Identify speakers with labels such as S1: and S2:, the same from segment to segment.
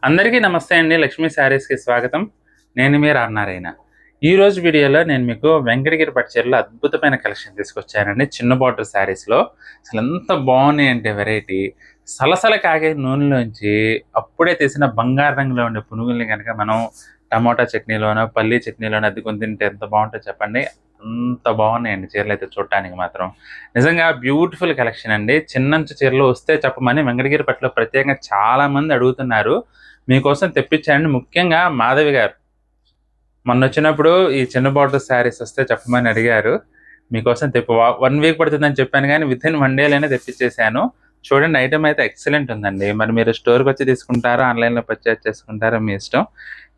S1: అందరికీ నమస్తే అండి. లక్ష్మీ శారీస్‌కి స్వాగతం. నేను మీ రామనారాయణ. ఈరోజు వీడియోలో నేను మీకు వెంకటగిరి పట్టు చీరలో అద్భుతమైన కలెక్షన్ తీసుకొచ్చానండి. చిన్న బార్డర్ శారీస్‌లో అసలు ఎంత బాగున్నాయంటే వెరైటీ. సలసల కాగే నూనెలోంచి అప్పుడే తీసిన బంగారు రంగులో ఉండే పునుగుల్ని గనక మనం టమోటా చట్నీలోనో, పల్లీ చట్నీలోనో అద్దుకొని తింటే ఎంత బాగుంటుందో చెప్పండి. అంత బాగున్నాయండి చీరలైతే చూడటానికి మాత్రం. నిజంగా బ్యూటిఫుల్ కలెక్షన్ అండి. చిన్నంచు చీరలు వస్తే చెప్పమని వెంకటగిరి పట్టులో ప్రత్యేకంగా చాలామంది అడుగుతున్నారు. మీకోసం తెప్పించానండి. ముఖ్యంగా మాధవి గారు మొన్నొచ్చినప్పుడు ఈ చిన్న బార్డర్ శారీస్ వస్తే చెప్పమని అడిగారు. మీకోసం 1 వీక్ పడుతుందని చెప్పాను గానీ వితిన్ 1 డేలోనే తెప్పించేసాను. చూడండి, ఐటెమ్ అయితే ఎక్సలెంట్ ఉందండి. మరి మీరు స్టోర్‌కొచ్చి తీసుకుంటారా? ఆన్‌లైన్‌లో పర్చేజ్ చేసుకుంటారా? మీ ఇష్టం.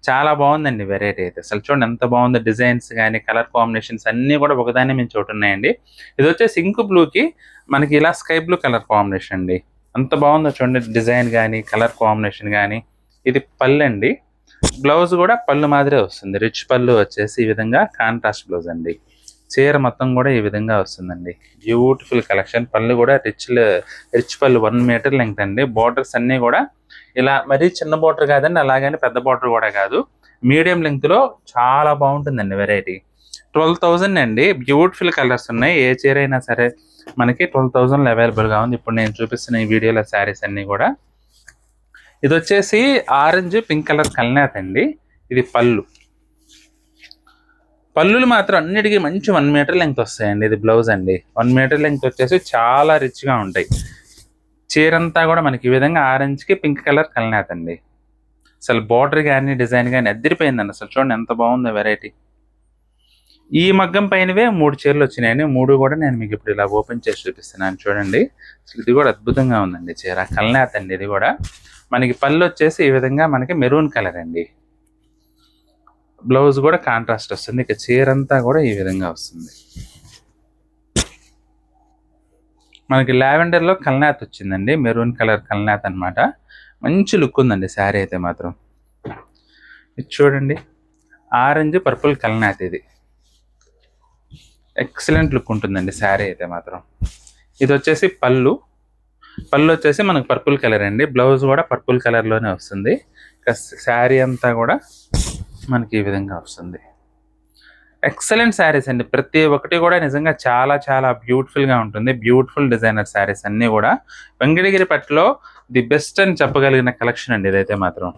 S1: చాలా బాగుందండి వెరైటీ అయితే. అసలు చూడండి ఎంత బాగుందో. డిజైన్స్ గానీ, కలర్ కాంబినేషన్స్ అన్నీ కూడా ఒకదాన్ని మించి ఒకటున్నాయండి. ఇదొచ్చేసి ఇంక్ బ్లూకి మనకి ఇలా స్కై బ్లూ కలర్ కాంబినేషన్ అండి. ఎంత బాగుందో చూడండి. డిజైన్ గానీ, కలర్ కాంబినేషన్ గానీ. ఇది పళ్ళండి. బ్లౌజ్ కూడా పళ్ళు మాదిరే వస్తుంది. రిచ్ పళ్ళు వచ్చేసి ఈ విధంగా కాంట్రాస్ట్ బ్లౌజ్ అండి. చీర మొత్తం కూడా ఈ విధంగా వస్తుందండి. Beautiful collection. పళ్ళు కూడా రిచ్ పళ్ళు 1 మీటర్ లెంగ్త్ అండి. బార్డర్స్ అన్నీ కూడా ఇలా మరీ చిన్న బార్డర్ కాదండి, అలాగని పెద్ద బార్డర్ కూడా కాదు. మీడియం లెంగ్త్లో చాలా బాగుంటుందండి వెరైటీ. 12,000 అండి. బ్యూటిఫుల్ కలర్స్ ఉన్నాయి. ఏ చీర అయినా సరే మనకి 12,000 అవైలబుల్గా ఉంది. ఇప్పుడు నేను చూపిస్తున్న ఈ వీడియోలో శారీస్ అన్నీ కూడా. ఇది వచ్చేసి ఆరెంజ్ పింక్ కలర్ కల్నేత అండి. ఇది పళ్ళు. పళ్ళులు మాత్రం అన్నిటికీ మంచి 1 మీటర్ లెంగ్త్ వస్తాయండి. ఇది బ్లౌజ్ అండి. 1 మీటర్ లెంగ్త్ వచ్చేసి చాలా రిచ్గా ఉంటాయి. చీరంతా కూడా మనకి ఈ విధంగా ఆరెంజ్కి పింక్ కలర్ కల్నేత అండి. అసలు బార్డర్ కానీ డిజైన్ కానీ అద్దరిపోయిందండి. అసలు చూడండి ఎంత బాగుందో వెరైటీ. ఈ మగ్గం పైనవే 3 చీరలు వచ్చినాయండి. 3 కూడా నేను మీకు ఇప్పుడు ఇలా ఓపెన్ చేసి చూపిస్తున్నాను చూడండి. అసలు ఇది కూడా అద్భుతంగా ఉందండి చీర. కల్నేత అండి. ఇది కూడా మనకి పళ్ళు వచ్చేసి ఈ విధంగా మనకి మెరూన్ కలర్ అండి. బ్లౌజ్ కూడా కాంట్రాస్ట్ వస్తుంది. ఇక చీర అంతా కూడా ఈ విధంగా వస్తుంది. మనకి లావెండర్లో కల్నేత వచ్చిందండి. మెరూన్ కలర్ కల్నేత అనమాట. మంచి లుక్ ఉందండి శారీ అయితే మాత్రం. ఇది చూడండి, ఆరెంజ్ పర్పుల్ కల్నేత. ఇది ఎక్సలెంట్ లుక్ ఉంటుందండి శారీ అయితే మాత్రం. ఇది వచ్చేసి పళ్ళు. పళ్ళు వచ్చేసి మనకు పర్పుల్ కలర్ అండి. బ్లౌజ్ కూడా పర్పుల్ కలర్లోనే వస్తుంది. ఇక శారీ అంతా కూడా మనకి ఈ విధంగా వస్తుంది. ఎక్సలెంట్ శారీస్ అండి. ప్రతి ఒక్కటి కూడా నిజంగా చాలా చాలా బ్యూటిఫుల్గా ఉంటుంది. బ్యూటిఫుల్ డిజైనర్ శారీస్ అన్నీ కూడా వెంకటగిరి పట్టులో ది బెస్ట్ అని చెప్పగలిగిన కలెక్షన్ అండి ఇదైతే మాత్రం.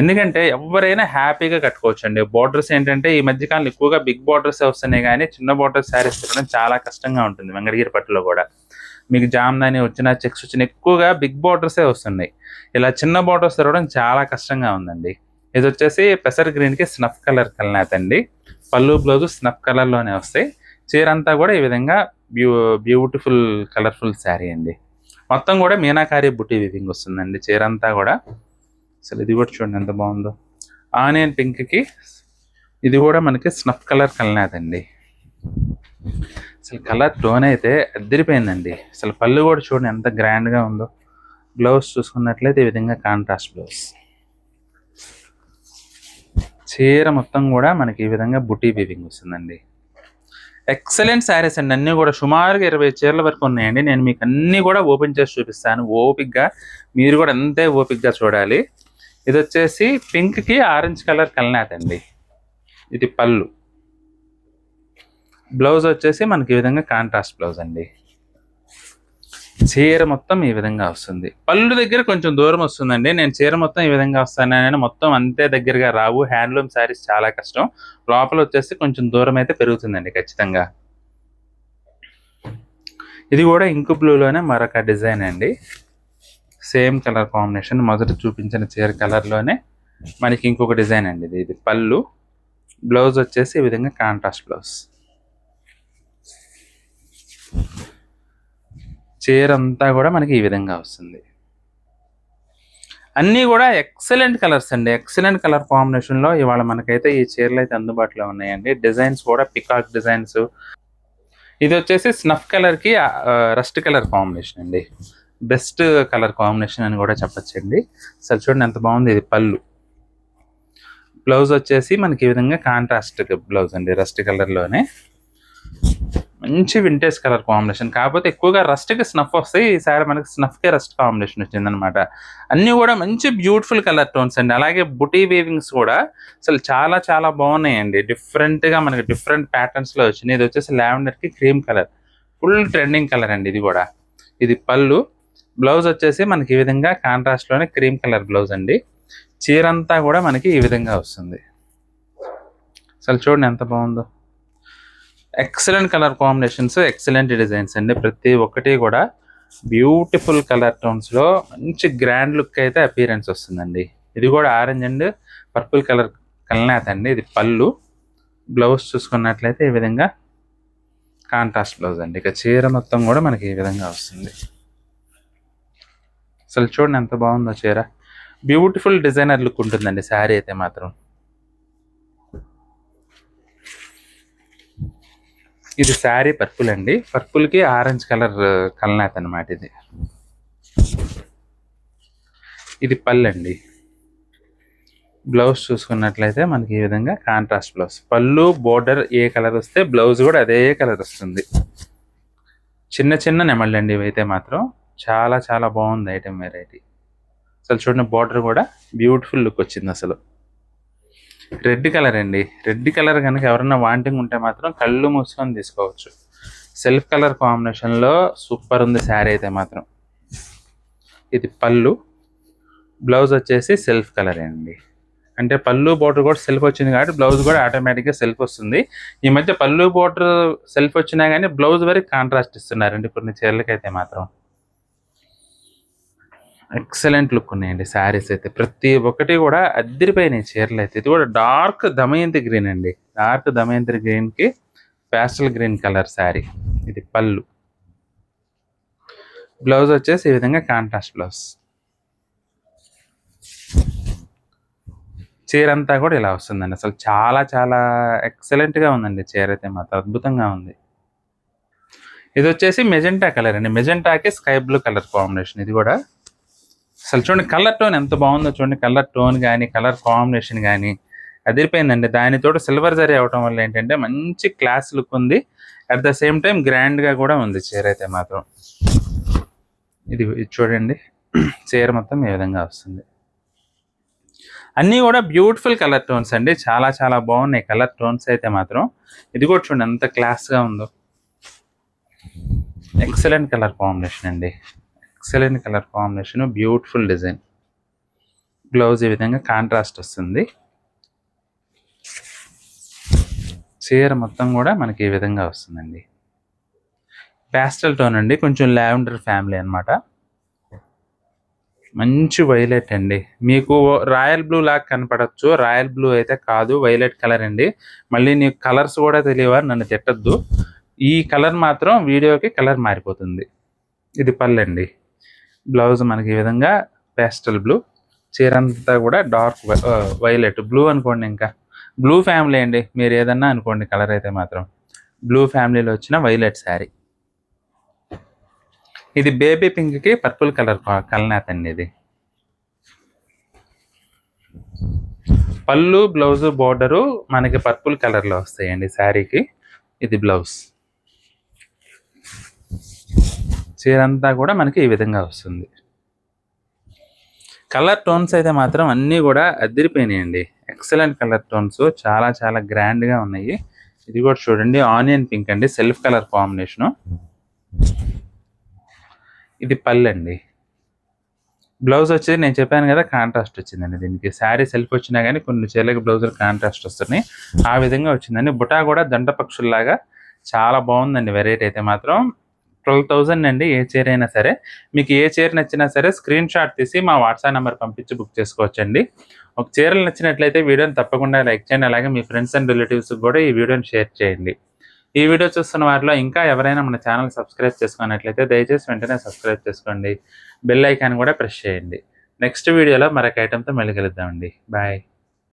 S1: ఎందుకంటే ఎవరైనా హ్యాపీగా కట్టుకోవచ్చు అండి. బార్డర్స్ ఏంటంటే ఈ మధ్యకాలంలో ఎక్కువగా బిగ్ బార్డర్స్ వస్తున్నాయి, కానీ చిన్న బార్డర్ శారీస్ పెట్టడం చాలా కష్టంగా ఉంటుంది వెంకటగిరి పట్టులో కూడా. మీకు జామ్దాని వచ్చిన, చెక్స్ వచ్చిన ఎక్కువగా బిగ్ బార్డర్సే వస్తున్నాయి. ఇలా చిన్న బార్డర్స్ రావడం చాలా కష్టంగా ఉందండి. ఇది వచ్చేసి పెసర్ గ్రీన్కి స్నఫ్ కలర్ కల్నేత అండి. పళ్ళు బ్లౌజ్ స్నఫ్ కలర్లోనే వస్తాయి. చీర అంతా కూడా ఈ విధంగా బ్యూటిఫుల్ కలర్ఫుల్ శారీ అండి. మొత్తం కూడా మీనాకారి బుట్టి వివింగ్ వస్తుందండి చీర అంతా కూడా. అసలు ఇది కూడా చూడండి ఎంత బాగుందో. ఆనియన్ పింక్కి ఇది కూడా మనకి స్నఫ్ కలర్ కల్నేత అండి. అసలు కలర్ టోన్ అయితే అద్దరిపోయిందండి. అసలు పళ్ళు కూడా చూడండి ఎంత గ్రాండ్గా ఉందో. బ్లౌజ్ చూసుకున్నట్లయితే ఈ విధంగా కాంట్రాస్ట్ బ్లౌజ్. చీర మొత్తం కూడా మనకి ఈ విధంగా బుటీ వీవింగ్ వస్తుందండి. ఎక్సలెంట్ శారీస్ అండి. అన్నీ కూడా సుమారుగా 20 చీరల వరకు ఉన్నాయండి. నేను మీకు అన్నీ కూడా ఓపెన్ చేసి చూపిస్తాను ఓపిక్గా. మీరు కూడా అంతే ఓపిక్గా చూడాలి. ఇది వచ్చేసి పింక్కి ఆరెంజ్ కలర్ కల్నేత అండి. ఇది పళ్ళు. బ్లౌజ్ వచ్చేసి మనకి ఈ విధంగా కాంట్రాస్ట్ బ్లౌజ్ అండి. చీర మొత్తం ఈ విధంగా వస్తుంది. పళ్ళు దగ్గర కొంచెం దూరం వస్తుందండి. నేను చీర మొత్తం ఈ విధంగా వస్తానని మొత్తం అంతే దగ్గరగా రావు. హ్యాండ్లూమ్ శారీస్ చాలా కష్టం. లోపల వచ్చేసి కొంచెం దూరం అయితే పెరుగుతుందండి ఖచ్చితంగా. ఇది కూడా ఇంకు బ్లూలోనే మరొక డిజైన్ అండి. Same colour combination. మొదట చూపించిన చీర కలర్లోనే మనకి ఇంకొక డిజైన్ అండి. ఇది పళ్ళు. బ్లౌజ్ వచ్చేసి ఈ విధంగా కాంట్రాస్ట్ బ్లౌజ్. చీర అంతా కూడా మనకి ఈ విధంగా వస్తుంది. అన్నీ కూడా ఎక్సలెంట్ కలర్స్ అండి. ఎక్సలెంట్ కలర్ కాంబినేషన్లో ఇవాళ మనకైతే ఈ చీరలు అయితే అందుబాటులో ఉన్నాయండి. డిజైన్స్ కూడా పికాక్ డిజైన్స్. ఇది వచ్చేసి స్నఫ్ కలర్కి రస్ట్ కలర్ కాంబినేషన్ అండి. బెస్ట్ కలర్ కాంబినేషన్ అని కూడా చెప్పచ్చండి. అసలు చూడండి ఎంత బాగుంది. ఇది పళ్ళు. బ్లౌజ్ వచ్చేసి మనకి ఈ విధంగా కాంట్రాస్ట్ బ్లౌజ్ అండి. రస్ట్ కలర్లోనే మంచి వింటేజ్ కలర్ కాంబినేషన్. కాకపోతే ఎక్కువగా రస్ట్‌కి స్నఫ్ వస్తాయి. ఈసారి మనకి స్నఫ్‌కే రస్ట్ కాంబినేషన్ వచ్చిందనమాట. అన్నీ కూడా మంచి బ్యూటిఫుల్ కలర్ టోన్స్ అండి. అలాగే బుటీ వీవింగ్స్ కూడా అసలు చాలా చాలా బాగున్నాయండి. డిఫరెంట్‌గా మనకి డిఫరెంట్ ప్యాటర్న్స్‌లో వచ్చినాయి. ఇది వచ్చేసి లావెండర్‌కి cream colour. Full trending colour అండి ఇది కూడా. ఇది పళ్ళు. బ్లౌజ్ వచ్చేసి మనకి ఈ విధంగా కాంట్రాస్ట్‌లోనే క్రీమ్ కలర్ బ్లౌజ్ అండి. చీరంతా కూడా మనకి ఈ విధంగా వస్తుంది. అసలు చూడండి ఎంత బాగుందో. Excellent colour combinations, excellent designs అండి. ప్రతి ఒక్కటి కూడా బ్యూటిఫుల్ కలర్ టోన్స్లో మంచి గ్రాండ్ లుక్ అయితే అపీరెన్స్ వస్తుందండి. ఇది కూడా ఆరెంజ్ అండ్ పర్పుల్ కలర్ కల్నాథ్ అండి. ఇది పళ్ళు. బ్లౌజ్ చూసుకున్నట్లయితే ఈ విధంగా కాంట్రాస్ట్ బ్లౌజ్ అండి. ఇక చీర మొత్తం కూడా మనకి ఈ విధంగా వస్తుంది. అసలు చూడండి ఎంత బాగుందో చీర. బ్యూటిఫుల్ డిజైనర్ లుక్ ఉంటుందండి శారీ అయితే మాత్రం. ఇది శారీ పర్పుల్ అండి. పర్పుల్కి ఆరెంజ్ కలర్ కల్నాథ్ అనమాట ఇది. ఇది పళ్ళు అండి. బ్లౌజ్ చూసుకున్నట్లయితే మనకి ఈ విధంగా కాంట్రాస్ట్ బ్లౌజ్. పళ్ళు బోర్డర్ ఏ కలర్ వస్తే బ్లౌజ్ కూడా అదే కలర్ వస్తుంది. చిన్న చిన్న నెమళ్ళండి ఇవైతే మాత్రం. చాలా చాలా బాగుంది ఐటెం వెరైటీ. అసలు చూడండి బోర్డర్ కూడా బ్యూటిఫుల్ లుక్ వచ్చింది అసలు. రెడ్ కలర్ అండి. రెడ్ కలర్ కనుక ఎవరన్నా వాంటింగ్ ఉంటే మాత్రం కళ్ళు మూసుకొని తీసుకోవచ్చు. సెల్ఫ్ కలర్ కాంబినేషన్లో సూపర్ ఉంది శారీ అయితే మాత్రం. ఇది పళ్ళు. బ్లౌజ్ వచ్చేసి సెల్ఫ్ కలర్ అండి. అంటే పళ్ళు బోర్డర్ కూడా సెల్ఫ్ వచ్చింది కాబట్టి బ్లౌజ్ కూడా ఆటోమేటిక్గా సెల్ఫ్ వస్తుంది. ఈ మధ్య పళ్ళు బోర్డర్ సెల్ఫ్ వచ్చినా కానీ బ్లౌజ్ వరకు కాంట్రాస్ట్ ఇస్తున్నారండి కొన్ని చీరలకైతే మాత్రం. ఎక్సలెంట్ లుక్ ఉన్నాయండి శారీస్ అయితే. ప్రతి ఒక్కటి కూడా అద్దరిపోయినాయి చీరలు అయితే. ఇది కూడా డార్క్ దమయంతి గ్రీన్ అండి. డార్క్ దమయంతి గ్రీన్కి ప్యాస్టల్ గ్రీన్ కలర్ శారీ. ఇది పళ్ళు. బ్లౌజ్ వచ్చేసి ఈ విధంగా కాంట్రాస్ట్ బ్లౌజ్. చీర అంతా కూడా ఇలా వస్తుందండి. అసలు చాలా చాలా ఎక్సలెంట్గా ఉందండి చీర అయితే మాత్రం. అద్భుతంగా ఉంది. ఇది వచ్చేసి మెజెంటా కలర్ అండి. మెజెంటాకి స్కై బ్లూ కలర్ కాంబినేషన్. ఇది కూడా అసలు చూడండి కలర్ టోన్ ఎంత బాగుందో చూడండి. కలర్ టోన్ కానీ కలర్ కాంబినేషన్ కానీ అదిరిపోయిందండి. దానితో సిల్వర్ జరీ అవటం వల్ల ఏంటంటే మంచి క్లాస్ లుక్ ఉంది. అట్ ద సేమ్ టైం గ్రాండ్గా కూడా ఉంది చీర అయితే మాత్రం. ఇది చూడండి చీర మొత్తం ఈ విధంగా వస్తుంది. అన్నీ కూడా బ్యూటిఫుల్ కలర్ టోన్స్ అండి. చాలా చాలా బాగున్నాయి కలర్ టోన్స్ అయితే మాత్రం. ఇది కూడా చూడండి ఎంత క్లాస్గా ఉందో. ఎక్సలెంట్ కలర్ కాంబినేషన్ అండి. Excellent colour combination, beautiful design. Blouse ఈ విధంగా కాంట్రాస్ట్ వస్తుంది. చీర మొత్తం కూడా మనకి ఈ విధంగా వస్తుందండి. ప్యాస్టల్ టోన్ అండి. కొంచెం లావెండర్ ఫ్యామిలీ అనమాట. మంచి వైలెట్ అండి. మీకు రాయల్ బ్లూ లాగా కనపడచ్చు. రాయల్ బ్లూ అయితే కాదు, వైలెట్ కలర్ అండి. మళ్ళీ నీకు కలర్స్ కూడా తెలియవా నన్ను తిట్టద్దు. ఈ కలర్ మాత్రం వీడియోకి కలర్ మారిపోతుంది. ఇది పళ్ళండి. బ్లౌజ్ మనకి ఈ విధంగా పేస్టల్ బ్లూ. చీరంతా కూడా డార్క్ వైలెట్ బ్లూ అనుకోండి. ఇంకా బ్లూ ఫ్యామిలీ అండి. మీరు ఏదన్నా అనుకోండి కలర్ అయితే మాత్రం. బ్లూ ఫ్యామిలీలో వచ్చిన వైలెట్ శారీ. ఇది బేబీ పింక్కి పర్పుల్ కలర్ కల్నాథ్ అండి. ఇది పళ్ళు బ్లౌజ్ బోర్డరు మనకి పర్పుల్ కలర్లో వస్తాయండి శారీకి. ఇది బ్లౌజ్. చీరంతా కూడా మనకి ఈ విధంగా వస్తుంది. కలర్ టోన్స్ అయితే మాత్రం అన్నీ కూడా అదిరిపోయినాయండి. Excellent colour tones. చాలా చాలా గ్రాండ్గా ఉన్నాయి. ఇది కూడా చూడండి ఆనియన్ పింక్ అండి. Self colour combination. ఇది పళ్ళు అండి. బ్లౌజ్ వచ్చేది నేను చెప్పాను కదా కాంట్రాస్ట్ వచ్చిందండి. దీనికి శారీ సెల్ఫ్ వచ్చినా కానీ కొన్ని చీరలకి బ్లౌజులు కాంట్రాస్ట్ వస్తున్నాయి. ఆ విధంగా వచ్చిందండి. బుటా కూడా దండ పక్షుల్లాగా చాలా బాగుందండి వెరైటీ అయితే మాత్రం. 12,000 అండి ఏ చీర అయినా సరే. మీకు ఏ చీర నచ్చినా సరే స్క్రీన్ షాట్ తీసి మా వాట్సాప్ నెంబర్ పంపించి బుక్ చేసుకోవచ్చండి. ఒక చీరలు నచ్చినట్లయితే వీడియోని తప్పకుండా లైక్ చేయండి. అలాగే మీ ఫ్రెండ్స్ అండ్ రిలేటివ్స్కి కూడా ఈ వీడియోని షేర్ చేయండి. ఈ వీడియో చూస్తున్న వారిలో ఇంకా ఎవరైనా మన ఛానల్ సబ్స్క్రైబ్ చేసుకున్నట్లయితే దయచేసి వెంటనే సబ్స్క్రైబ్ చేసుకోండి. బెల్ ఐకాన్ కూడా ప్రెస్ చేయండి. నెక్స్ట్ వీడియోలో మరొక ఐటెంతో మళ్ళీ కలుద్దామండి. బాయ్.